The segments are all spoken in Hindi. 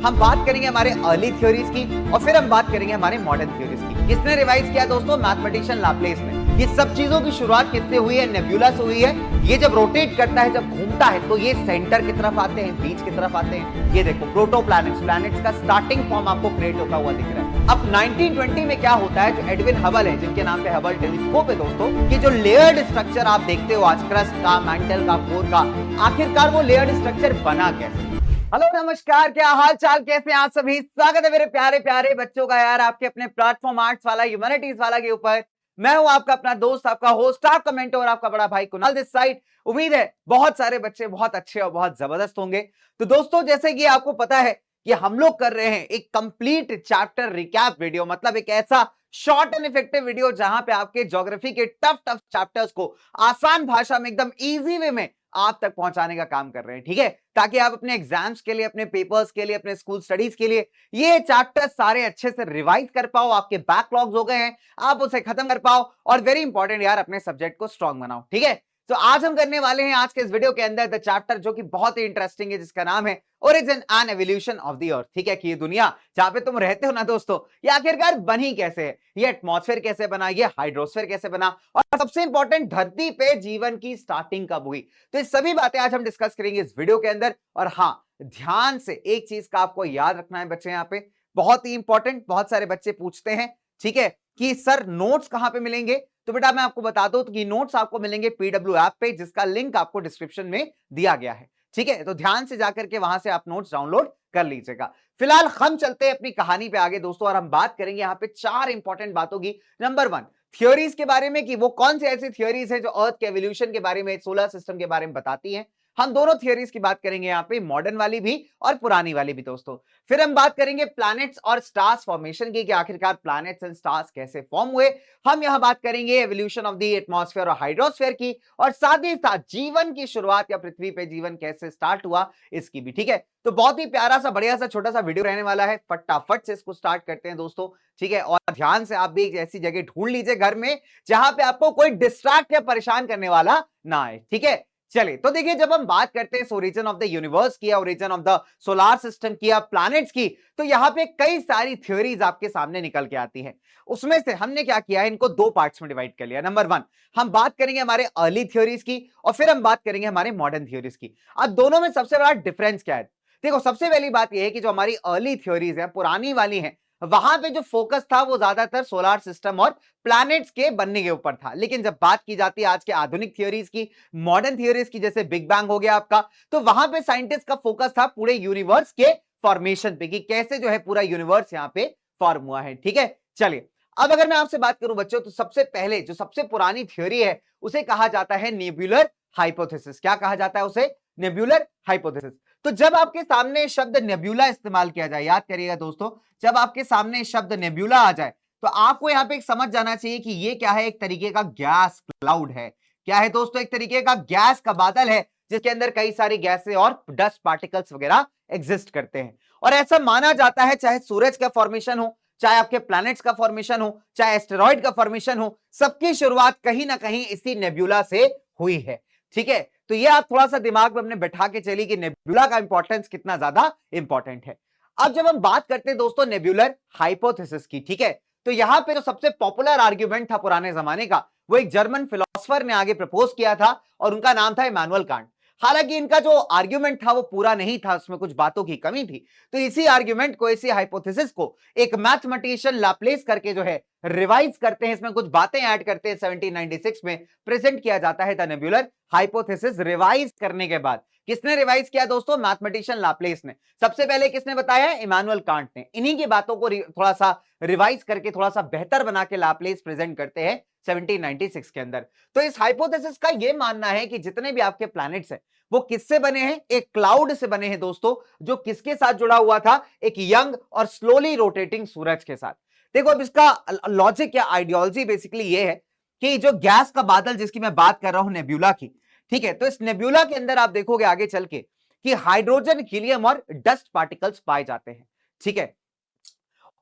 हम बात करेंगे हमारे अर्ली थ्योरीज की और फिर हम बात करेंगे हमारे मॉडर्न थ्योरीज की। किसने रिवाइज किया दोस्तों? मैथमेटिशियन लाप्लेस ने। ये सब चीजों की शुरुआत किससे हुई है? नेबुला से हुई है। ये जब रोटेट करता है, जब घूमता है, तो ये सेंटर की तरफ आते हैं, बीच की तरफ आते हैं। ये देखो प्रोटोप्लैनेट्स, प्लैनेट्स का स्टार्टिंग फॉर्म आपको क्रिएट होता हुआ दिख रहा है। अब 1920 में क्या होता है, जो एडविन हबल है, जिनके नाम पे हबल टेलीस्कोप है दोस्तों, कि जो लेयर्ड स्ट्रक्चर आप देखते हो आज क्रस्ट का, मैंटल का, कोर का, आखिरकार वो लेयर्ड स्ट्रक्चर बना कैसे? हेलो नमस्कार, क्या हाल चाल, कैसे हैं आप सभी? स्वागत है मेरे प्यारे प्यारे बच्चों का यार आपके अपने प्लेटफॉर्म आर्ट्स वाला, ह्यूमैनिटीज वाला के ऊपर। मैं हूं आपका अपना दोस्त, आपका होस्ट, आपका मेंटोर, आपका बड़ा भाई कुणाल दिस साइड। उम्मीद है बहुत सारे बच्चे बहुत अच्छे और बहुत जबरदस्त होंगे। तो दोस्तों, जैसे कि आपको पता है कि हम लोग कर रहे हैं एक कंप्लीट चैप्टर रिकैप वीडियो, मतलब एक ऐसा शॉर्ट एंड इफेक्टिव वीडियो जहां पे आपके ज्योग्राफी के टफ टफ चैप्टर्स को आसान भाषा में, एकदम इजी वे में आप तक पहुंचाने का काम कर रहे हैं, ठीक है? ताकि आप अपने एग्जाम्स के लिए, अपने पेपर्स के लिए, अपने स्कूल स्टडीज के लिए ये चैप्टर सारे अच्छे से रिवाइज कर पाओ। आपके बैकलॉग्स हो गए हैं, आप उसे खत्म कर पाओ और वेरी इंपॉर्टेंट यार, अपने सब्जेक्ट को स्ट्रांग बनाओ, ठीक है? तो आज हम करने वाले हैं आज के इस वीडियो के अंदर द चैप्टर जो कि बहुत ही इंटरेस्टिंग है, जिसका नाम है origin and evolution of the earth. ठीक है, कि ये दुनिया जहां पे तुम रहते हो ना दोस्तों, ये आखिरकार बनी कैसे है, ये एटमॉस्फेयर कैसे बना, ये हाइड्रोस्फेयर कैसे बना, और सबसे इंपॉर्टेंट धरती पे जीवन की स्टार्टिंग कब हुई। तो ये सभी बातें आज हम डिस्कस करेंगे इस वीडियो के अंदर। और हाँ, ध्यान से एक चीज का आपको याद रखना है बच्चे, यहाँ पे बहुत ही इंपॉर्टेंट, बहुत सारे बच्चे पूछते हैं, ठीक है, कि सर नोट्स कहां पे मिलेंगे? तो बेटा मैं आपको बता दूं कि नोट्स आपको मिलेंगे पीडब्ल्यू ऐप पे, जिसका लिंक आपको डिस्क्रिप्शन में दिया गया है, ठीक है? तो ध्यान से जाकर के वहां से आप नोट्स डाउनलोड कर लीजिएगा। फिलहाल हम चलते हैं अपनी कहानी पे आगे दोस्तों, और हम बात करेंगे यहाँ पे चार इंपॉर्टेंट बातों की। नंबर वन, थ्योरीज के बारे में, कि वो कौन सी ऐसी थ्योरीज हैं जो अर्थ के एवोल्यूशन के बारे में, सोलर सिस्टम के बारे में बताती हैं। हम दोनों थ्योरीज की बात करेंगे यहाँ पे, मॉडर्न वाली भी और पुरानी वाली भी दोस्तों। फिर हम बात करेंगे प्लैनेट्स और स्टार्स फॉर्मेशन की, कि आखिरकार प्लैनेट्स एंड स्टार्स कैसे फॉर्म हुए। हम यहां बात करेंगे एवोल्यूशन ऑफ द एटमॉस्फेयर और हाइड्रोस्फेयर की, और साथ ही साथ जीवन की शुरुआत, या पृथ्वी पे जीवन कैसे स्टार्ट हुआ, इसकी भी, ठीक है? तो बहुत ही प्यारा सा, बढ़िया सा, छोटा सा वीडियो रहने वाला है। फटाफट से इसको स्टार्ट करते हैं दोस्तों, ठीक है? और ध्यान से आप भी एक ऐसी जगह ढूंढ लीजिए घर में जहां पे आपको कोई डिस्ट्रैक्ट या परेशान करने वाला ना आए, ठीक है? चलिए, तो देखिए, जब हम बात करते हैं ओरिजिन ऑफ द यूनिवर्स की, origin of the solar system की, प्लैनेट्स की, तो यहां पे कई सारी थ्योरीज आपके सामने निकल के आती हैं। उसमें से हमने क्या किया है, इनको दो पार्ट्स में डिवाइड कर लिया। नंबर वन, हम बात करेंगे हमारे अर्ली थ्योरीज की, और फिर हम बात करेंगे हमारे मॉडर्न थ्योरीज की। अब दोनों में सबसे बड़ा डिफरेंस क्या है? देखो, सबसे पहली बात यह है कि जो हमारी अर्ली थ्योरीज है, पुरानी वाली है, वहां पे जो फोकस था वो ज्यादातर सोलर सिस्टम और प्लैनेट्स के बनने के ऊपर था। लेकिन जब बात की जाती है आज के आधुनिक थ्योरीज की, मॉडर्न थ्योरीज की, जैसे बिग बैंग हो गया आपका, तो वहां पे साइंटिस्ट का फोकस था पूरे यूनिवर्स के फॉर्मेशन पे, कि कैसे जो है पूरा यूनिवर्स यहाँ पे फॉर्म हुआ है, ठीक है? चलिए, अब अगर मैं आपसे बात करूं बच्चों, तो सबसे पहले जो सबसे पुरानी थ्योरी है उसे कहा जाता है नेब्यूलर हाइपोथेसिस। क्या कहा जाता है उसे? Nebular hypothesis. तो जब आपके सामने शब्द नेब्यूला इस्तेमाल किया जाए, याद करिएगा दोस्तों, जब आपके सामने शब्द नेब्यूला आ जाए, तो आपको यहां पे एक समझ जाना चाहिए कि ये क्या है, एक तरीके का गैस क्लाउड है। क्या है दोस्तों? एक तरीके का गैस का बादल है, जिसके अंदर कई सारी गैसें और डस्ट पार्टिकल्स वगैरह एग्जिस्ट करते हैं। और ऐसा माना जाता है, चाहे सूरज का फॉर्मेशन हो, चाहे आपके प्लैनेट्स का फॉर्मेशन हो, चाहे एस्टेरॉइड का फॉर्मेशन हो, सबकी शुरुआत कहीं ना कहीं इसी नेब्यूला से हुई है, ठीक है? तो ये आप थोड़ा सा दिमाग में अपने बैठा के चलिए कि नेब्यूला का इंपॉर्टेंस कितना ज्यादा इंपॉर्टेंट है। अब जब हम बात करते हैं दोस्तों नेब्यूलर हाइपोथेसिस की, ठीक है, तो यहां पे जो सबसे पॉपुलर आर्ग्यूमेंट था पुराने जमाने का, वो एक जर्मन फिलोसोफर ने आगे प्रपोज किया था, और उनका नाम था इमानुएल कांट। हालांकि इनका जो आर्ग्यूमेंट था वो पूरा नहीं था, उसमें कुछ बातों की कमी थी। तो इसी आर्ग्यूमेंट को, इसी हाइपोथेसिस को एक मैथमेटिशियन लाप्लेस करके जो है रिवाइज करते हैं, इसमें कुछ बातें ऐड करते हैं, 1796 में प्रेजेंट किया जाता है द नेब्यूलर हाइपोथेसिस। रिवाइज करने के बाद किसने रिवाइज किया दोस्तों? मैथमेटिशियन लाप्लेस ने। सबसे पहले किसने बताया? इमानुएल कांट ने। इन्हीं की बातों को थोड़ा सा रिवाइज करके, थोड़ा सा बेहतर बना के लाप्लेस प्रेजेंट करते हैं 1796 के अंदर। तो इस हाइपोथेसिस का यह मानना है कि जितने भी आपके प्लैनेट्स हैं वो किससे बने हैं? एक क्लाउड से बने हैं दोस्तों, जो किसके साथ जुड़ा हुआ था? एक यंग और स्लोली रोटेटिंग सूरज के साथ। देखो, अब इसका लॉजिक या आइडियोलॉजी बेसिकली ये है कि जो गैस का बादल जिसकी मैं बात कर रहा हूं, नेब्यूला की, ठीक है, तो इस नेब्यूला के अंदर आप देखोगे आगे चल के कि हाइड्रोजन, हीलियम और डस्ट पार्टिकल्स पाए जाते हैं, ठीक है?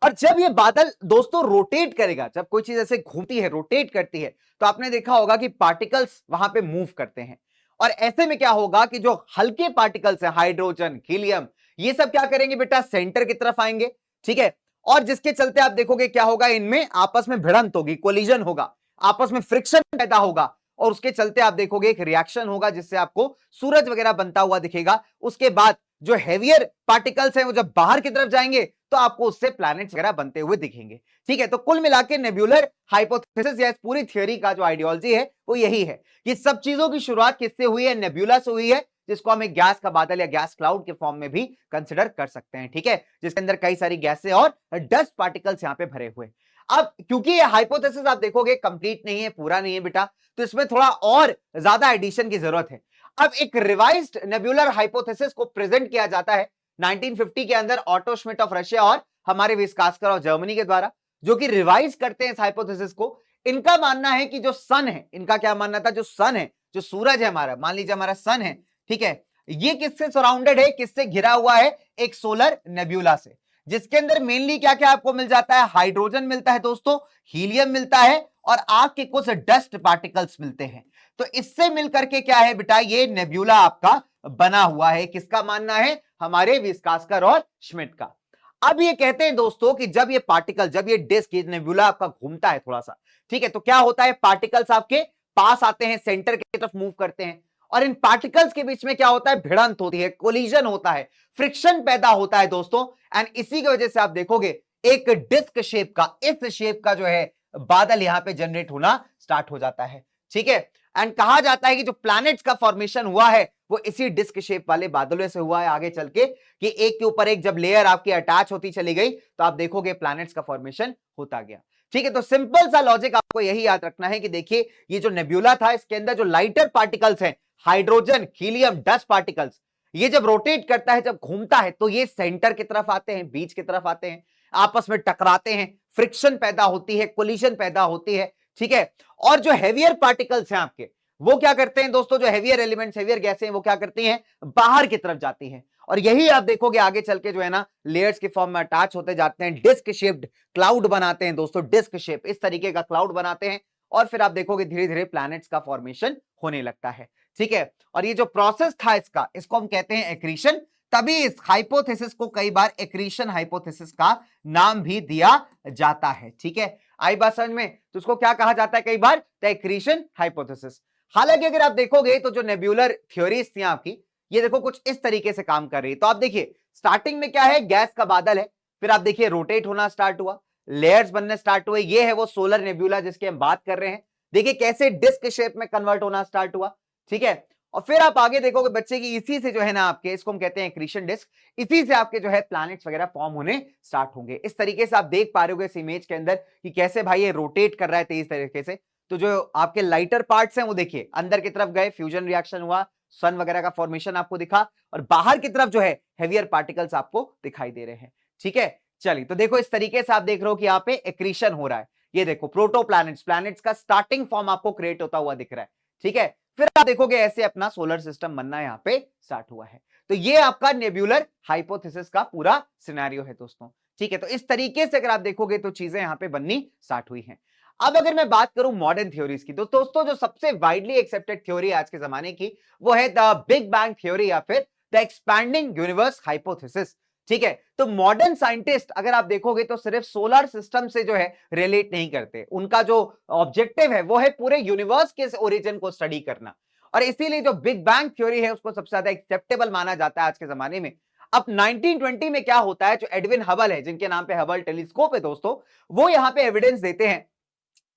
और जब ये बादल दोस्तों रोटेट करेगा, जब कोई चीज ऐसे घूमती है, रोटेट करती है, तो आपने देखा होगा कि पार्टिकल्स वहां पे मूव करते हैं। और ऐसे में क्या होगा कि जो हल्के पार्टिकल्स हैं, हाइड्रोजन, हीलियम ये सब क्या करेंगे बेटा, सेंटर की तरफ आएंगे, ठीक है। और जिसके चलते आप देखोगे क्या होगा, इनमें आपस में भिड़ंत होगी, कोलिजन होगा, आपस में फ्रिक्शन पैदा होगा, और उसके चलते आप देखोगे एक रिएक्शन होगा जिससे आपको सूरज वगैरह बनता हुआ दिखेगा। उसके बाद जो हेवियर पार्टिकल्स हैं वो जब बाहर की तरफ जाएंगे तो आपको उससे प्लैनेट्स वगैरह बनते हुए दिखेंगे, ठीक है। तो कुल मिला के नेब्यूलर हाइपोथेसिस या इस पूरी थ्योरी का जो आइडियोलॉजी है वो यही है कि सब चीजों की शुरुआत किससे हुई है, नेब्यूला से हुई है, जिसको हम एक गैस का बादल या गैस क्लाउड के फॉर्म में भी कंसिडर कर सकते हैं, ठीक है, जिसके अंदर कई सारी गैसें और डस्ट पार्टिकल्स यहां पे भरे हुए। अब क्योंकि ये हाइपोथेसिस आप देखोगे कंप्लीट नहीं है, पूरा नहीं है बेटा, तो इसमें थोड़ा और ज्यादा एडिशन की जरूरत है। अब एक रिवाइज्ड नेबुलर हाइपोथेसिस को प्रेजेंट किया जाता है 1950 के अंदर ऑटो श्मिट ऑफ रशिया और हमारे विस्कास्कर ऑफ जर्मनी के द्वारा, जो कि रिवाइज करते हैं इस हाइपोथेसिस को। इनका मानना है कि जो सन है, इनका क्या मानना था, जो सन है, जो सूरज है हमारा, मान लीजिए हमारा सन है, ठीक है, ये किससे सराउंडेड है, किससे घिरा हुआ है, एक सोलर नेब्यूला से, जिसके अंदर मेनली क्या क्या आपको मिल जाता है, हाइड्रोजन मिलता है दोस्तों, हीलियम मिलता है और आग के कुछ डस्ट पार्टिकल्स मिलते हैं। तो इससे मिलकर के क्या है बेटा, ये नेब्यूला आपका बना हुआ है। किसका मानना है, हमारे विस्कास्कर और श्मिट का। अब ये कहते हैं दोस्तों कि जब ये पार्टिकल, जब ये डिस्क, ये नेब्यूला आपका घूमता है थोड़ा सा, ठीक है, तो क्या होता है, पार्टिकल्स आपके पास आते हैं, सेंटर की तरफ मूव करते हैं, और इन पार्टिकल्स के बीच में क्या होता है, भिड़ंत होती है, कोलिजन होता है, फ्रिक्शन पैदा होता है दोस्तों। एंड इसी की वजह से आप देखोगे एक डिस्क शेप का, इस शेप का जो है बादल यहां पे जनरेट होना स्टार्ट हो जाता है, ठीक है। एंड कहा जाता है कि जो प्लैनेट्स का फॉर्मेशन हुआ है वो इसी डिस्क शेप वाले बादलों से हुआ है आगे चल के, कि एक के ऊपर एक जब लेयर आपकी अटैच होती चली गई तो आप देखोगे प्लैनेट्स का फॉर्मेशन होता गया, ठीक है। तो सिंपल सा लॉजिक आपको यही याद रखना है कि देखिए ये जो नेब्यूला था इसके अंदर जो लाइटर पार्टिकल्स हैं, हाइड्रोजन, हीलियम, डस्ट पार्टिकल्स, ये जब रोटेट करता है, जब घूमता है, तो ये सेंटर की तरफ आते हैं, बीच की तरफ आते हैं, आपस में टकराते हैं, फ्रिक्शन पैदा होती है, कोलिजन पैदा होती है, ठीक है। और जो हेवियर पार्टिकल्स हैं आपके, वो क्या करते हैं दोस्तों, जो हेवियर एलिमेंट्स, हेवियर गैसें हैं, वो क्या करती हैं, बाहर की तरफ जाती हैं, और यही आप देखोगे आगे चल के जो है ना लेयर्स के फॉर्म में अटैच होते जाते हैं, डिस्क शेप्ड क्लाउड बनाते हैं दोस्तों, डिस्क शेप, इस तरीके का क्लाउड बनाते हैं, और फिर आप देखोगे धीरे धीरे प्लैनेट्स का फॉर्मेशन होने लगता है, ठीक है। और ये जो प्रोसेस था इसका, इसको हम कहते हैं एक्रीशन। तभी इस हाइपोथेसिस को कई बार एक्रीशन हाइपोथेसिस का नाम भी दिया जाता है, ठीक है। आई बात समझ में, तो उसको क्या कहा जाता है कई बार, द एक्रीशन हाइपोथेसिस। हालांकि अगर आप देखोगे तो जो नेब्यूलर थ्योरीज थी आपकी, ये देखो कुछ इस तरीके से काम कर रही है। तो आप देखिए स्टार्टिंग में क्या है, गैस का बादल है, फिर आप देखिए रोटेट होना स्टार्ट हुआ, लेयर्स बनने स्टार्ट हुए, ये है वो सोलर नेब्यूला जिसकी हम बात कर रहे हैं, देखिए कैसे डिस्क शेप में कन्वर्ट होना स्टार्ट हुआ, ठीक है। और फिर आप आगे देखोगे बच्चे की, इसी से जो है ना आपके, इसको हम कहते हैं एक्रीशन डिस्क, इसी से आपके जो है प्लैनेट्स वगैरह फॉर्म होने स्टार्ट होंगे। इस तरीके से आप देख पा रहे हो इस इमेज के अंदर कि कैसे भाई ये रोटेट कर रहा है तेज तरीके से। तो जो आपके लाइटर पार्ट्स हैं वो देखिए अंदर की तरफ गए, फ्यूजन रिएक्शन हुआ, सन वगैरह का फॉर्मेशन आपको दिखा, और बाहर की तरफ जो है हेवियर पार्टिकल्स आपको दिखाई दे रहे हैं, ठीक है। चलिए तो देखो इस तरीके से आप देख रहे हो कि यहाँ पे एक्रीशन हो रहा है, ये देखो प्रोटो प्लैनेट्स, प्लैनेट्स का स्टार्टिंग फॉर्म आपको क्रिएट होता हुआ दिख रहा है, ठीक है। फिर आप देखोगे ऐसे अपना सोलर सिस्टम बनना यहाँ पे स्टार्ट हुआ है। तो ये आपका नेब्यूलर हाइपोथेसिस का पूरा सिनेरियो है दोस्तों, ठीक है। तो इस तरीके से अगर आप देखोगे तो चीजें यहाँ पे बननी स्टार्ट हुई हैं। अब अगर मैं बात करूं मॉडर्न थ्योरीज की, तो दोस्तों जो सबसे वाइडली एक्सेप्टेड थ्योरी आज के जमाने की वो है द बिग बैंग थ्योरी या फिर द एक्सपैंडिंग यूनिवर्स हाइपोथेसिस, ठीक है। तो मॉडर्न साइंटिस्ट अगर आप देखोगे तो सिर्फ सोलर सिस्टम से जो है रिलेट नहीं करते, उनका जो ऑब्जेक्टिव है वो है पूरे यूनिवर्स के ओरिजिन को स्टडी करना, और इसीलिए जो बिग बैंग थ्योरी है उसको सबसे ज्यादा एक्सेप्टेबल माना जाता है आज के जमाने में। अब 1920 में क्या होता है, जो एडविन हबल है, जिनके नाम पे हबल टेलीस्कोप है दोस्तों, वो यहाँ पे एविडेंस देते हैं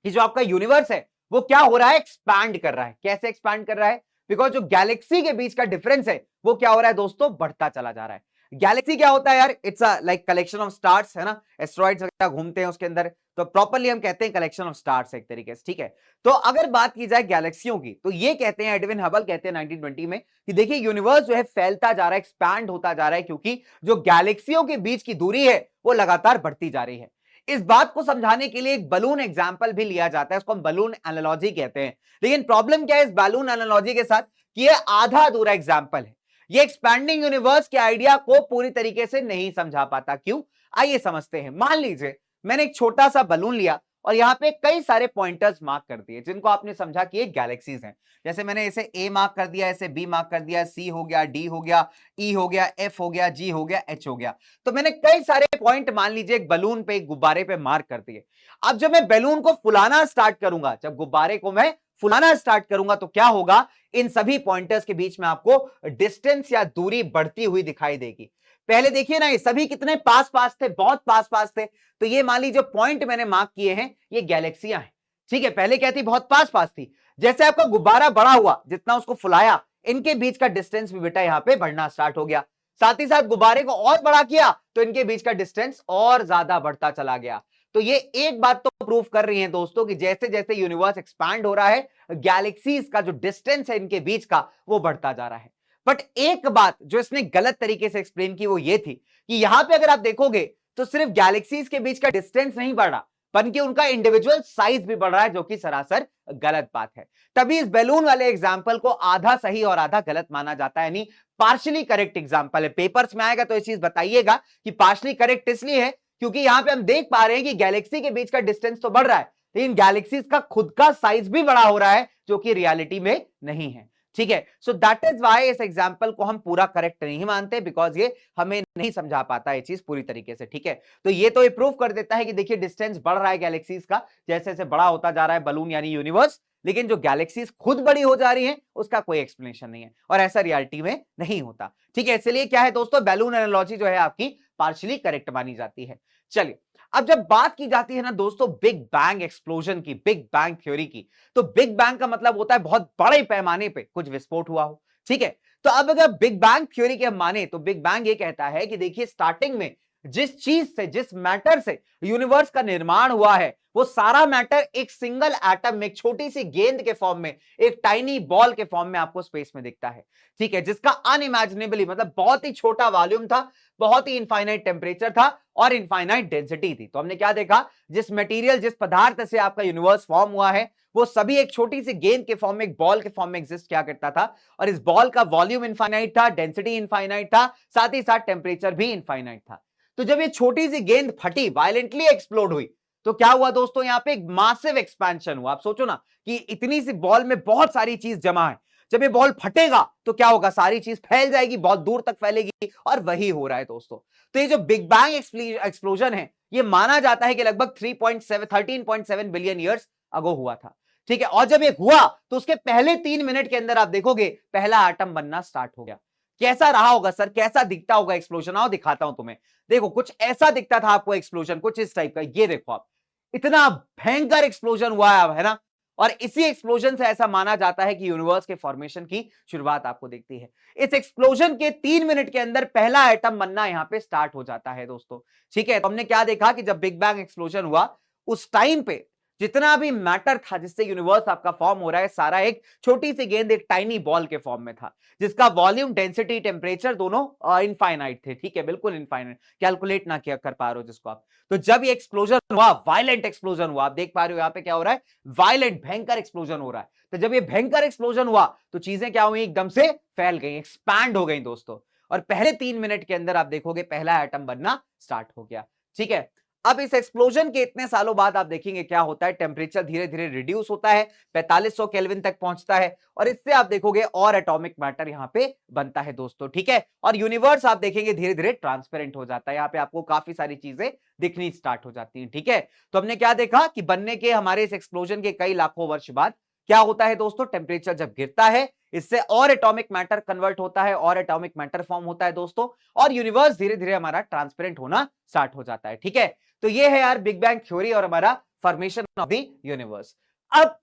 कि जो आपका यूनिवर्स है वो क्या हो रहा है, एक्सपैंड कर रहा है। कैसे एक्सपैंड कर रहा है, बिकॉज जो गैलेक्सी के बीच का डिफरेंस है वो क्या हो रहा है दोस्तों, बढ़ता चला जा रहा है। गैलेक्सी क्या होता है यार, it's a like collection of stars, है ना, एस्ट्रॉइड्स वगैरह घूमते हैं उसके अंदर, तो प्रॉपर्ली हम कहते हैं कलेक्शन ऑफ स्टार्स एक तरीके से, ठीक है। तो अगर बात की जाए गैलेक्सियों की, तो ये कहते हैं एडविन हबल कहते हैं 1920 में कि देखिए यूनिवर्स जो है फैलता जा रहा है, एक्सपैंड होता जा रहा है, क्योंकि जो गैलेक्सियों के बीच की दूरी है वो लगातार बढ़ती जा रही है। इस बात को समझाने के लिए एक बलून एग्जाम्पल भी लिया जाता है, इसको हम बलून एनालॉजी कहते हैं। लेकिन प्रॉब्लम क्या है इस बलून एनालॉजी के साथ, कि ये आधा अधूरा एग्जाम्पल है, ये एक्सपैंडिंग यूनिवर्स के आइडिया को पूरी तरीके से नहीं समझा पाता। क्यों, आइए समझते हैं। मान लीजिए मैंने एक छोटा सा बलून लिया और यहाँ पे कई सारे पॉइंटर्स मार्क कर दिए जिनको आपने समझा कि ये गैलेक्सीज हैं। जैसे मैंने इसे ए मार्क कर दिया, इसे बी मार्क कर दिया, सी हो गया, डी हो गया, ई हो गया, एफ हो गया, जी हो गया, एच हो गया। तो मैंने कई सारे पॉइंट मान लीजिए एक बलून पे, एक गुब्बारे पे मार्क कर दिए। अब जब मैं बैलून को फुलाना स्टार्ट करूंगा, जब गुब्बारे को मैं फुलाना स्टार्ट करूंगा तो क्या होगा, इन सभी पॉइंटर्स के बीच में आपको डिस्टेंस या दूरी बढ़ती हुई दिखाई देगी। पहले देखिए ना, ये सभी कितने पास पास थे, बहुत पास पास थे। तो ये मान लीजिए पॉइंट मैंने मार्क किए हैं, ये गैलेक्सियां हैं। ठीक है, पहले क्या थी, बहुत पास पास थी। जैसे आपका गुब्बारा बड़ा हुआ, जितना उसको फुलाया, इनके बीच का डिस्टेंस भी बेटा यहां पे बढ़ना स्टार्ट हो गया। साथ ही साथ गुब्बारे को और बड़ा किया तो इनके बीच का डिस्टेंस और ज्यादा बढ़ता चला गया। तो ये एक बात तो प्रूव कर रही है दोस्तों कि जैसे जैसे यूनिवर्स एक्सपैंड हो रहा है, गैलेक्सीज का जो डिस्टेंस है इनके बीच का, वो बढ़ता जा रहा है। बट एक बात जो इसने गलत तरीके से एक्सप्लेन की वो ये थी कि यहां पे अगर आप देखोगे तो सिर्फ गैलेक्सीज के बीच का डिस्टेंस नहीं बढ़ रहा, बल्कि उनका इंडिविजुअल साइज भी बढ़ रहा है, जो कि सरासर गलत बात है। तभी इस बैलून वाले एग्जाम्पल को आधा सही और आधा गलत माना जाता है, यानी पार्शली करेक्ट एग्जाम्पल है। पेपर्स में आएगा तो ये चीज बताइएगा कि पार्शली करेक्ट इसलिए है क्योंकि यहां पे हम देख पा रहे हैं कि गैलेक्सी के बीच का डिस्टेंस तो बढ़ रहा है, लेकिन गैलेक्सीज का खुद का साइज भी बड़ा हो रहा है, जो कि रियलिटी में नहीं है। ठीक है, सो दैट इज वाई इस एग्जाम्पल को हम पूरा करेक्ट नहीं मानते, बिकॉज ये हमें नहीं समझा पाता ये चीज पूरी तरीके से। ठीक है, तो ये तो प्रूव कर देता है कि देखिए डिस्टेंस बढ़ रहा है गैलेक्सीज का, जैसे जैसे बड़ा होता जा रहा है बलून यानी यूनिवर्स, लेकिन जो गैलेक्सीज खुद बड़ी हो जा रही हैं उसका कोई एक्सप्लेनेशन नहीं है, और ऐसा रियलिटी में नहीं होता। ठीक है, इसलिए क्या है दोस्तों, बैलून एनालॉजी जो है आपकी पार्शियली करेक्ट मानी जाती है। चलिए, अब जब बात की जाती है ना दोस्तों बिग बैंग एक्सप्लोजन की, बिग बैंग थ्योरी की, तो बिग बैंग का मतलब होता है बहुत बड़े पैमाने पे कुछ विस्फोट हुआ हो। ठीक है, तो अब अगर बिग बैंग थ्योरी के हम माने तो बिग बैंग ये कहता है कि देखिए स्टार्टिंग में जिस चीज से, जिस मैटर से यूनिवर्स का निर्माण हुआ है, वो सारा मैटर एक सिंगल एटम में, एक छोटी सी गेंद के फॉर्म में, एक टाइनी बॉल के फॉर्म में आपको स्पेस में दिखता है। ठीक है, जिसका अनइमेजिनेबली मतलब बहुत ही छोटा वॉल्यूम था, बहुत ही इनफाइनाइट टेम्परेचर था और इनफाइनाइट डेंसिटी थी। तो हमने क्या देखा, जिस मटेरियल, जिस पदार्थ से आपका यूनिवर्स फॉर्म हुआ है, वो सभी एक छोटी सी गेंद के फॉर्म में, एक बॉल के फॉर्म में एग्जिस्ट किया करता था, और इस बॉल का वॉल्यूम इनफाइनाइट था, डेंसिटी इनफाइनाइट था, साथ ही साथ टेम्परेचर भी इनफाइनाइट था। तो जब ये छोटी सी गेंद फटी, वायलेंटली एक्सप्लोड हुई, तो क्या हुआ दोस्तों, यहां पे एक मासिव एक्सपेंशन हुआ। आप सोचो ना कि इतनी सी बॉल में बहुत सारी चीज जमा है, जब ये बॉल फटेगा तो क्या होगा, सारी चीज फैल जाएगी, बहुत दूर तक फैलेगी, और वही हो रहा है दोस्तों। तो ये जो बिग बैंग एक्सप्लोजन है, ये माना जाता है कि लगभग 13.7 बिलियन ईयर्स अगो हुआ था। ठीक है, और जब ये हुआ तो उसके पहले 3 मिनट के अंदर आप देखोगे पहला एटम बनना स्टार्ट हो गया। कैसा रहा होगा सर, कैसा दिखता होगा एक्सप्लोजन, आओ दिखाता हूं तुम्हें। देखो कुछ ऐसा दिखता था आपको एक्सप्लोजन, कुछ इस टाइप का। ये देखो आप, इतना भयंकर एक्सप्लोजन हुआ है ना, और इसी एक्सप्लोजन से ऐसा माना जाता है कि यूनिवर्स के फॉर्मेशन की शुरुआत आपको दिखती है। इस एक्सप्लोजन के 3 मिनट के अंदर पहला एटम बनना यहां पे स्टार्ट हो जाता है दोस्तों। ठीक है, तो हमने क्या देखा कि जब बिग बैंग एक्सप्लोजन हुआ, उस टाइम पे जितना भी मैटर था जिससे यूनिवर्स आपका फॉर्म हो रहा है, सारा एक छोटी सी गेंद, एक टाइनी बॉल के फॉर्म में था, जिसका वॉल्यूम, डेंसिटी, टेम्परेचर दोनों इनफाइनाइट थे। ठीक है, बिल्कुल इनफाइनाइट, कैलकुलेट ना किया कर पा रहे हो जिसको आप। तो जब ये एक्सप्लोजन हुआ, वायलेंट एक्सप्लोजन हुआ, आप देख पा रहे हो यहां पे क्या हो रहा है, वायलेंट भयंकर एक्सप्लोजन हो रहा है। तो जब ये भयंकर एक्सप्लोजन हुआ तो चीजें क्या हुई, एकदम से फैल गई, एक्सपैंड हो गई दोस्तों, और पहले 3 मिनट के अंदर आप देखोगे पहला एटम बनना स्टार्ट हो गया। ठीक है, अब इस एक्सप्लोजन के इतने सालों बाद आप देखेंगे क्या होता है, टेम्परेचर धीरे धीरे रिड्यूस होता है, 4500 केल्विन तक पहुंचता है, और इससे आप देखोगे और एटॉमिक मैटर यहां पे बनता है दोस्तों। ठीक है, और यूनिवर्स आप देखेंगे धीरे धीरे ट्रांसपेरेंट हो जाता है, यहां पे आपको काफी सारी चीजें दिखनी स्टार्ट हो जाती हैं। ठीक है, तो हमने क्या देखा कि बनने के हमारे इस एक्सप्लोजन के कई लाखों वर्ष बाद क्या होता है दोस्तों, टेम्परेचर जब गिरता है, इससे और एटॉमिक मैटर कन्वर्ट होता है, और एटॉमिक मैटर फॉर्म होता है दोस्तों, और यूनिवर्स धीरे धीरे हमारा ट्रांसपेरेंट होना स्टार्ट हो जाता है। ठीक है, तो ये है यार बिग बैंग थ्योरी और हमारा फॉर्मेशन ऑफ द यूनिवर्स। अब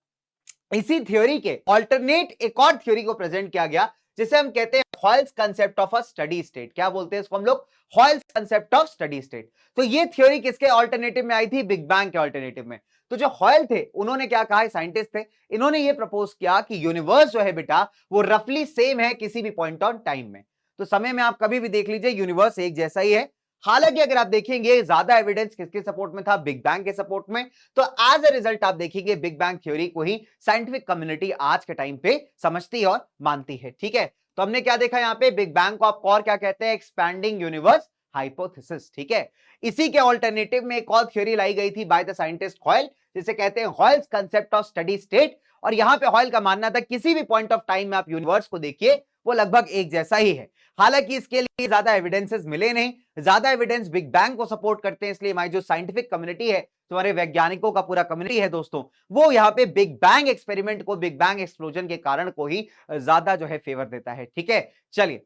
इसी थ्योरी के ऑल्टरनेट एक और थ्योरी को प्रेजेंट किया गया, जिसे हम कहते हैं Hoyle's concept of a steady state. क्या बोलते हैं इसको हम लोग, Hoyle's concept of steady state. तो ये थ्योरी किसके ऑल्टरनेटिव में आई थी, बिग बैंग के ऑल्टरनेटिव में। तो जो हॉयल थे उन्होंने क्या कहा, साइंटिस्ट थे, इन्होंने ये प्रपोज किया कि यूनिवर्स जो है बेटा वो रफली सेम है किसी भी पॉइंट ऑन टाइम में। तो समय में आप कभी भी देख लीजिए यूनिवर्स एक जैसा ही है। हालांकि अगर आप देखेंगे ज्यादा एविडेंस किसके सपोर्ट में था, बिग बैंग के सपोर्ट में। तो एज ए रिजल्ट आप देखेंगे बिग बैंग थ्योरी को ही साइंटिफिक कम्युनिटी आज के टाइम पे समझती और मानती है। ठीक है, तो हमने क्या देखा यहाँ पे, बिग बैंग को आप और क्या कहते हैं, एक्सपैंडिंग यूनिवर्स हाइपोथेसिस। ठीक है, इसी के ऑल्टरनेटिव में एक और थ्योरी लाई गई थी बाय द साइंटिस्ट हॉयल, जिसे कहते हैं Hoyle's concept of steady state. और यहां पे हॉयल का मानना था किसी भी पॉइंट ऑफ टाइम में आप यूनिवर्स को देखिए वो लगभग एक जैसा ही है। हालांकि इसके लिए ज्यादा एविडेंसेस मिले नहीं, ज्यादा एविडेंस बिग बैंग को सपोर्ट करते हैं, इसलिए हमारी जो साइंटिफिक कम्युनिटी है, तुम्हारे वैज्ञानिकों का पूरा कम्युनिटी है दोस्तों, वो यहाँ पे बिग बैंग एक्सपेरिमेंट को, बिग बैंग एक्सप्लोजन के कारण को ही ज्यादा जो है फेवर देता है। ठीक है, चलिए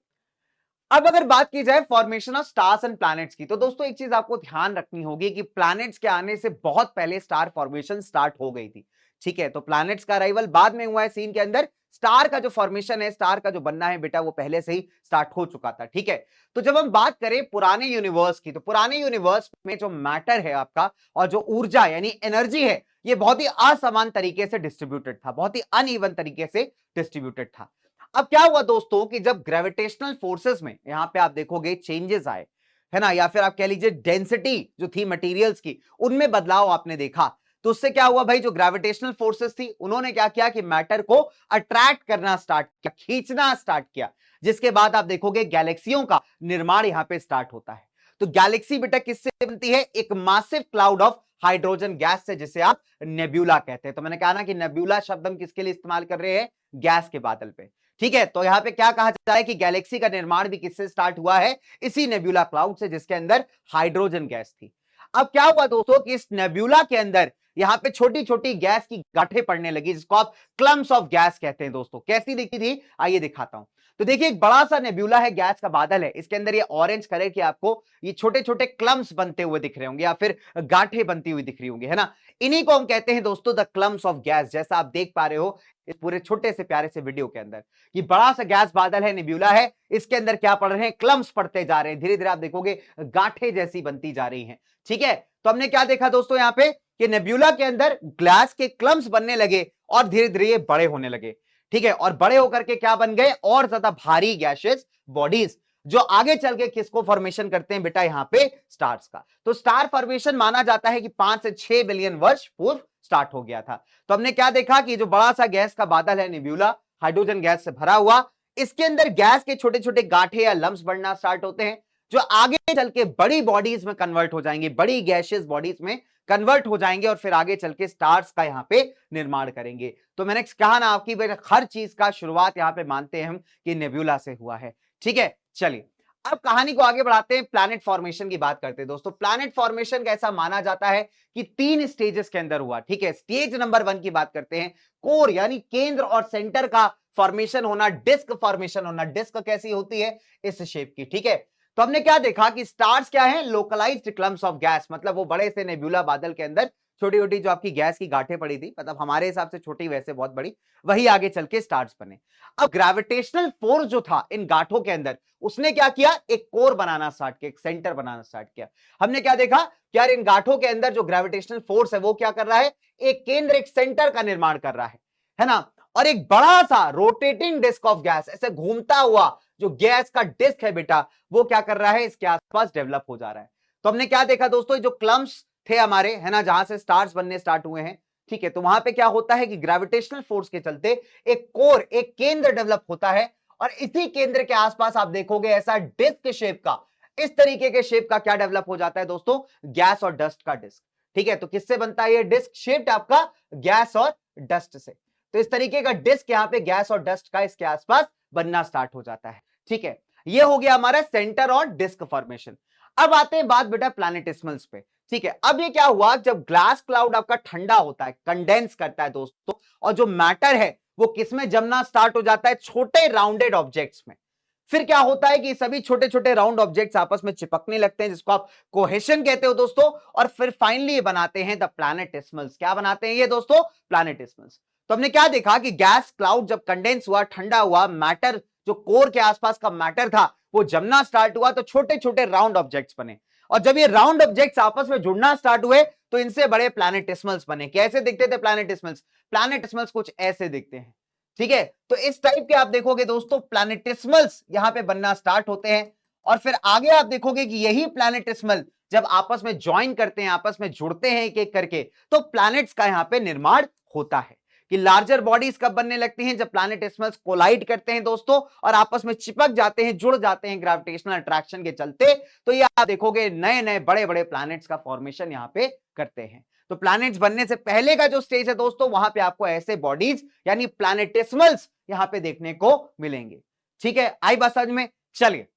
अब अगर बात की जाए formation of stars and planets की, तो दोस्तों एक चीज आपको ध्यान रखनी होगी कि प्लैनेट्स के आने से बहुत पहले स्टार फॉर्मेशन स्टार्ट हो गई थी। ठीक है, तो प्लैनेट्स का अराइवल बाद में हुआ है सीन के अंदर, स्टार का जो फॉर्मेशन है, स्टार का जो बनना है बेटा, वो पहले से ही स्टार्ट हो चुका था। ठीक है, तो जब हम बात करें पुराने यूनिवर्स की, तो पुराने यूनिवर्स में जो मैटर है आपका और जो ऊर्जा यानी एनर्जी है, ये बहुत ही असमान तरीके से डिस्ट्रीब्यूटेड था, बहुत ही अनइवन तरीके से डिस्ट्रीब्यूटेड था। अब क्या हुआ दोस्तों कि जब ग्रेविटेशनल फोर्सेस में यहां पे आप देखोगे चेंजेस आए, है ना, या फिर आप कह लीजिए डेंसिटी जो थी मटेरियल्स की, उनमें बदलाव आपने देखा, तो उससे क्या हुआ भाई, जो ग्रेविटेशनल फोर्सेस थी उन्होंने क्या किया कि मैटर को अट्रैक्ट करना स्टार्ट किया, खींचना स्टार्ट किया, जिसके बाद आप देखोगे गैलेक्सियों का निर्माण यहां पे स्टार्ट होता है। तो गैलेक्सी बेटा किससे बनती है, एक massive cloud of hydrogen gas से, जिसे आप नेब्यूला कहते हैं। तो मैंने कहा ना कि नेब्यूला शब्द हम किसके लिए इस्तेमाल कर रहे हैं, गैस के बादल पे। ठीक है, तो यहां पे क्या कहा जा रहा है कि गैलेक्सी का निर्माण भी किससे स्टार्ट हुआ है, इसी नेब्यूला क्लाउड से, जिसके अंदर हाइड्रोजन गैस थी। अब क्या हुआ दोस्तों कि इस नेब्यूला के अंदर यहां पे छोटी छोटी गैस की गांठें पड़ने लगी, जिसको आप क्लम्स ऑफ गैस कहते हैं दोस्तों। कैसी दिखी थी, आइए दिखाता हूं। तो देखिए एक बड़ा सा नेब्यूला है, गैस का बादल है, इसके अंदर ये ऑरेंज कलर की आपको ये छोटे छोटे क्लम्स बनते हुए दिख रहे होंगे, या फिर गांठें बनती हुई दिख रही होंगी, है ना। इन्हीं को हम कहते हैं दोस्तों द क्लम्स ऑफ गैस, जैसा आप देख पा रहे हो इस पूरे छोटे से प्यारे से वीडियो के अंदर। ये बड़ा सा गैस बादल है, नेब्यूला है, इसके अंदर क्या पड़ रहे हैं, क्लम्स पड़ते जा रहे हैं, धीरे धीरे आप देखोगे गांठें जैसी बनती जा रही हैं। ठीक है, तो हमने क्या देखा दोस्तों यहां पे कि नेब्यूला के अंदर ग्लास के क्लम्स बनने लगे और धीरे धीरे ये बड़े होने लगे। ठीक है, और बड़े होकर के क्या बन गए, और ज्यादा भारी गैसेस बॉडीज, जो आगे चल के किसको फॉर्मेशन करते हैं बेटा, यहां पे स्टार्स का। तो स्टार फॉर्मेशन माना जाता है कि 5 से 6 बिलियन वर्ष पूर्व स्टार्ट हो गया था। तो हमने क्या देखा कि जो बड़ा सा गैस का बादल है नेब्यूला, हाइड्रोजन गैस से भरा हुआ, इसके अंदर गैस के छोटे छोटे गांठे या लम्स बढ़ना स्टार्ट होते हैं, जो आगे चल के बड़ी बॉडीज में कन्वर्ट हो जाएंगे, बड़ी गैसियस बॉडीज में कन्वर्ट हो जाएंगे, और फिर आगे चल के स्टार्स का यहां पे निर्माण करेंगे। तो मैंने कहा ना आपकी हर चीज का शुरुआत यहां पे मानते हैं हम कि नेब्यूला से हुआ है। ठीक है, चलिए अब कहानी को आगे बढ़ाते हैं, प्लैनेट फॉर्मेशन की बात करते हैं दोस्तों। प्लैनेट फॉर्मेशन कैसा माना जाता है कि 3 स्टेजेस के अंदर हुआ। ठीक है, स्टेज नंबर 1 की बात करते हैं, कोर यानी केंद्र और सेंटर का फॉर्मेशन होना, डिस्क फॉर्मेशन होना। डिस्क कैसी होती है, इस शेप की। ठीक है, तो हमने क्या देखा कि स्टार्स क्या है, लोकलाइज्ड क्लम्स ऑफ गैस, मतलब वो बड़े से नेब्यूला बादल के अंदर छोटी छोटी जो आपकी गैस की गांठें पड़ी थी, मतलब हमारे हिसाब से छोटी वैसे बहुत बड़ी, वही आगे चल के स्टार्स बने। अब ग्रेविटेशनल फोर्स जो था इन गांठों के अंदर, उसने क्या किया, एक कोर बनाना स्टार्ट किया, एक सेंटर बनाना स्टार्ट किया। हमने क्या देखा कि यार इन गांठों के अंदर जो ग्रेविटेशनल फोर्स है वो क्या कर रहा है, एक केंद्र, एक सेंटर का निर्माण कर रहा है ना, और एक बड़ा सा रोटेटिंग डिस्क ऑफ गैस, ऐसे घूमता हुआ जो गैस का डिस्क है बेटा, वो क्या कर रहा है, इसके आसपास डेवलप हो जा रहा है। तो हमने क्या देखा दोस्तों, जो क्लम्स थे हमारे, है ना, जहां से स्टार्स बनने स्टार्ट हुए हैं। ठीक है, तो वहां पे क्या होता है कि ग्रेविटेशनल फोर्स के चलते एक कोर, एक केंद्र डेवलप होता है, और इसी केंद्र के आसपास आप देखोगे ऐसा डिस्क शेप का, इस तरीके के शेप का क्या डेवलप हो जाता है दोस्तों, गैस और डस्ट का डिस्क। ठीक है, तो किससे बनता है ये डिस्क शेप आपका, गैस और डस्ट से। तो इस तरीके का डिस्क यहां पे गैस और डस्ट का इसके आसपास बनना स्टार्ट हो जाता है। ठीक है, ये हो गया हमारा सेंटर और डिस्क फॉर्मेशन। अब आते हैं बात बेटा प्लैनेटिस्मल्स पे। ठीक है, अब ये क्या हुआ, जब ग्लास क्लाउड आपका ठंडा होता है, कंडेंस करता है दोस्तों, और जो मैटर है वो किसमें जमना स्टार्ट हो जाता है, छोटे राउंडेड ऑब्जेक्ट्स में। फिर क्या होता है कि सभी छोटे छोटे राउंड ऑब्जेक्ट्स आपस में चिपकने लगते हैं, जिसको आप कोहेशन कहते हो दोस्तों, और फिर फाइनली बनाते हैं द प्लैनेटिस्मल्स। क्या बनाते हैं ये दोस्तों, प्लैनेटिस्मल्स। तो हमने क्या देखा कि गैस क्लाउड जब कंडेंस हुआ, ठंडा हुआ, मैटर जो कोर के आसपास का मैटर था वो जमना स्टार्ट हुआ, तो छोटे छोटे राउंड ऑब्जेक्ट्स बने, और जब ये राउंड ऑब्जेक्ट्स आपस में जुड़ना स्टार्ट हुए तो इनसे बड़े प्लैनेटिस्मल्स बने। कैसे दिखते थे प्लैनेटिस्मल्स, प्लैनेटिस्मल्स कुछ ऐसे दिखते हैं। ठीक है, तो इस टाइप के आप देखोगे दोस्तों प्लैनेटिस्मल्स यहां पे बनना स्टार्ट होते हैं, और फिर आगे आप देखोगे कि यही प्लैनेटिस्मल जब आपस में ज्वाइन करते हैं, आपस में जुड़ते हैं एक एक करके, तो प्लैनेट्स का यहां पे निर्माण होता है। कि लार्जर बॉडीज कब बनने लगती हैं, जब प्लैनेटेसिमल्स कोलाइड करते हैं दोस्तों और आपस में चिपक जाते हैं, जुड़ जाते हैं ग्रेविटेशनल अट्रैक्शन के चलते, तो ये आप देखोगे नए नए बड़े बड़े प्लैनेट्स का फॉर्मेशन यहां पे करते हैं। तो प्लैनेट्स बनने से पहले का जो स्टेज है दोस्तों, वहां पे आपको ऐसे बॉडीज यानी प्लैनेटेसिमल्स यहां पे देखने को मिलेंगे। ठीक है, आई बात समझ में? चलिए,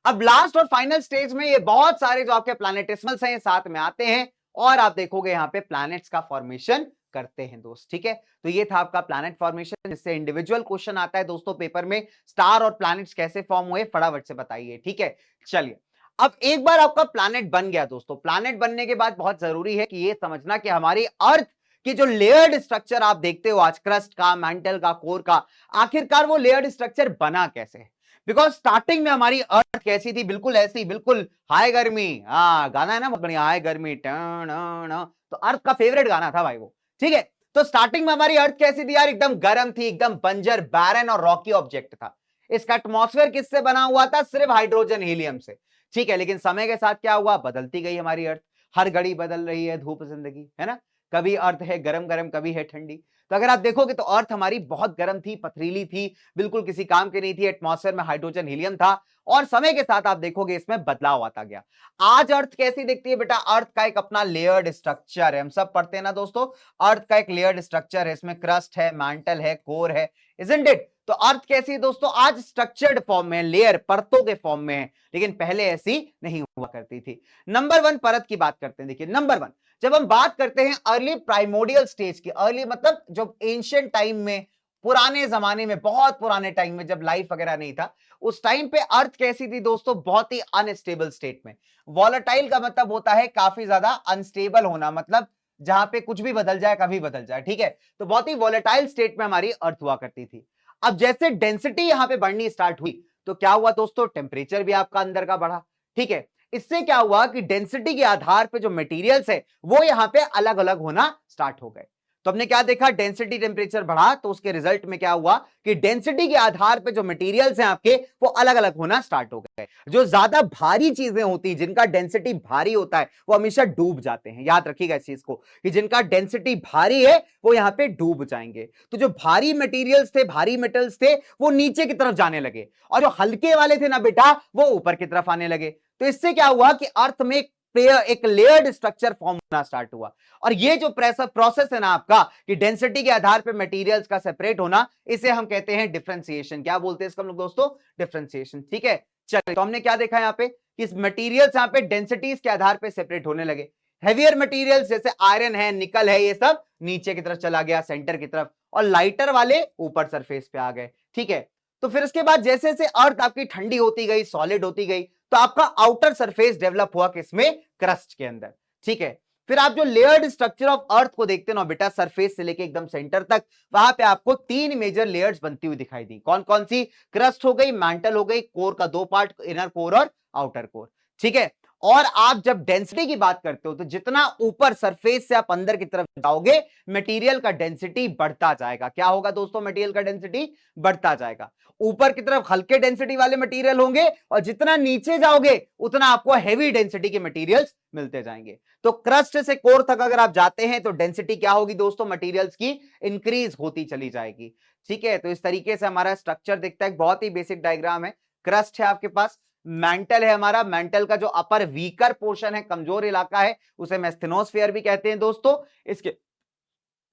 अब लास्ट और फाइनल स्टेज में ये बहुत सारे जो आपके प्लैनेटेसिमल्स हैं ये साथ में आते हैं और आप देखोगे यहां पे प्लैनेट्स का फॉर्मेशन करते हैं दोस्त। ठीक है, तो ये था आपका प्लैनेट फॉर्मेशन, जिससे इंडिविजुअल क्वेश्चन आता है दोस्तों पेपर में, स्टार और प्लैनेट्स कैसे फॉर्म हुए फटाफट से बताइए। ठीक है, चलिए, अब एक बार आपका प्लैनेट बन गया दोस्तों, प्लैनेट बनने के बाद बहुत जरूरी है कि ये समझना कि हमारी अर्थ की जो लेयर्ड स्ट्रक्चर आप देखते हो आज, क्रस्ट का, मैंटल का, कोर का, आखिरकार वो लेयर्ड स्ट्रक्चर बना कैसे है? बिकॉज स्टार्टिंग में हमारी अर्थ कैसी थी, बिल्कुल ऐसी, बिल्कुल हाय गर्मी। हाँ, गाना है ना बहुत बढ़िया, हाय गर्मी तो अर्थ का फेवरेट गाना था भाई वो। ठीक है, तो स्टार्टिंग में हमारी अर्थ कैसी थी यार? एकदम गर्म थी, एकदम बंजर, बैरन और रॉकी ऑब्जेक्ट था। इसका एटमॉस्फेयर किससे बना हुआ था? सिर्फ हाइड्रोजन हीलियम से। ठीक है, लेकिन समय के साथ क्या हुआ? बदलती गई हमारी अर्थ, हर घड़ी बदल रही है, धूप जिंदगी है ना, कभी अर्थ है गरम गरम, कभी है ठंडी। तो अगर आप देखोगे तो अर्थ हमारी बहुत गर्म थी, पथरीली थी, बिल्कुल किसी काम की नहीं थी, एटमॉस्फेयर में हाइड्रोजन हीलियम था और समय के साथ आप देखोगे इसमें बदलाव आता गया। आज अर्थ कैसी दिखती है बेटा? अर्थ का एक अपना लेयर्ड स्ट्रक्चर है, हम सब पढ़ते हैं ना दोस्तों, अर्थ का एक लेयर्ड स्ट्रक्चर है, इसमें क्रस्ट है, मैंटल है, कोर है, इजंट इट? तो अर्थ कैसी है दोस्तों? आज स्ट्रक्चर्ड फॉर्म में, लेयर, परतों के फॉर्म में है, लेकिन पहले ऐसी नहीं हुआ करती थी। नंबर वन परत की बात करते हैं। देखिए, नंबर वन, जब हम बात करते हैं अर्ली प्राइमोडियल स्टेज की, अर्ली मतलब जो एंशिएंट टाइम में, पुराने जमाने में, बहुत पुराने टाइम में जब लाइफ वगैरह नहीं था, उस टाइम पे अर्थ कैसी थी दोस्तों? बहुत ही अनस्टेबल स्टेट में। वॉलेटाइल का मतलब होता है काफी ज्यादा अनस्टेबल होना, मतलब जहां पे कुछ भी बदल जाए, कभी बदल जाए। ठीक है, तो बहुत ही वॉलेटाइल स्टेट में हमारी अर्थ हुआ करती थी। अब जैसे डेंसिटी यहां पे बढ़नी स्टार्ट हुई तो क्या हुआ दोस्तों? टेम्परेचर भी आपका अंदर का बढ़ा। ठीक है, इससे क्या हुआ कि डेंसिटी के आधार पे जो मटेरियल्स है वो यहां पे अलग अलग होना स्टार्ट हो गए। तो हमने क्या देखा? डेंसिटी टेम्परेचर बढ़ा तो उसके रिजल्ट में क्या हुआ कि डेंसिटी के आधार पे जो मटेरियल्स हैं आपके वो अलग अलग होना स्टार्ट हो गए। जो ज्यादा भारी चीजें होती, जिनका डेंसिटी भारी होता है, वो हमेशा डूब जाते हैं। याद रखिएगा इस चीज को कि जिनका डेंसिटी भारी है वो यहां पे डूब जाएंगे। तो जो भारी मटेरियल्स थे, भारी मेटल्स थे, वो नीचे की तरफ जाने लगे और जो हल्के वाले थे ना बेटा, वो ऊपर की तरफ आने लगे। तो इससे क्या हुआ कि अर्थ में एक लेयर्ड स्ट्रक्चर फॉर्म होना स्टार्ट हुआ। और ये जो प्रोसेस है ना आपका कि डेंसिटी के आधार पे मटेरियल्स का सेपरेट होना, इसे हम कहते हैं डिफरेंशिएशन। क्या बोलते हैं इसको हम लोग दोस्तों? डिफरेंशिएशन। ठीक है, चलिए, तो हमने क्या देखा यहाँ पे कि मटेरियल्स यहाँ पे डेंसिटीज के आधार पे सेपरेट होने लगे। हेवियर मटेरियल्स जैसे आयरन है, निकल है, ये सब नीचे की तरफ चला गया, सेंटर की तरफ, और लाइटर वाले ऊपर सरफेस पे आ गए। ठीक है, तो फिर उसके बाद जैसे जैसे अर्थ आपकी ठंडी होती गई, सॉलिड होती गई, तो आपका आउटर सरफेस डेवलप हुआ किसमें? क्रस्ट के अंदर। ठीक है, फिर आप जो लेयर्ड स्ट्रक्चर ऑफ अर्थ को देखते हो ना बेटा, सरफेस से लेके एकदम सेंटर तक, वहां पे आपको तीन मेजर लेयर्स बनती हुई दिखाई दी। कौन कौन सी? क्रस्ट हो गई, मैंटल हो गई, कोर का दो पार्ट, इनर कोर और आउटर कोर। ठीक है, और आप जब डेंसिटी की बात करते हो तो जितना ऊपर सरफेस से आप अंदर की तरफ जाओगे, मटेरियल का डेंसिटी बढ़ता जाएगा। क्या होगा दोस्तों? मटेरियल का डेंसिटी बढ़ता जाएगा। ऊपर की तरफ हल्के डेंसिटी वाले मटेरियल होंगे और जितना नीचे जाओगे उतना आपको हैवी डेंसिटी के मटेरियल्स मिलते जाएंगे। तो क्रस्ट से कोर तक अगर आप जाते हैं तो डेंसिटी क्या होगी दोस्तों? मटेरियल्स की इंक्रीज होती चली जाएगी। ठीक है, तो इस तरीके से हमारा स्ट्रक्चर दिखता है। बहुत ही बेसिक डायग्राम है। क्रस्ट है आपके पास, मेंटल है हमारा, मेंटल का जो अपर वीकर पोर्शन है, कमजोर इलाका है, उसे मेस्थेनोस्फीयर भी कहते हैं दोस्तों। इसके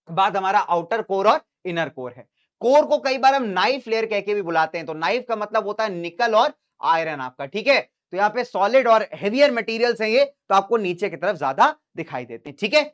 बाद हमारा आउटर कोर और इनर कोर है। कोर को कई बार हम नाइफ लेयर कह के भी बुलाते हैं। तो नाइफ का मतलब होता है निकल और आयरन आपका। ठीक है, तो यहाँ पे सॉलिड और हेवियर मटेरियल्स हैं ये, तो आपको नीचे की तरफ ज्यादा दिखाई देते हैं। ठीक है,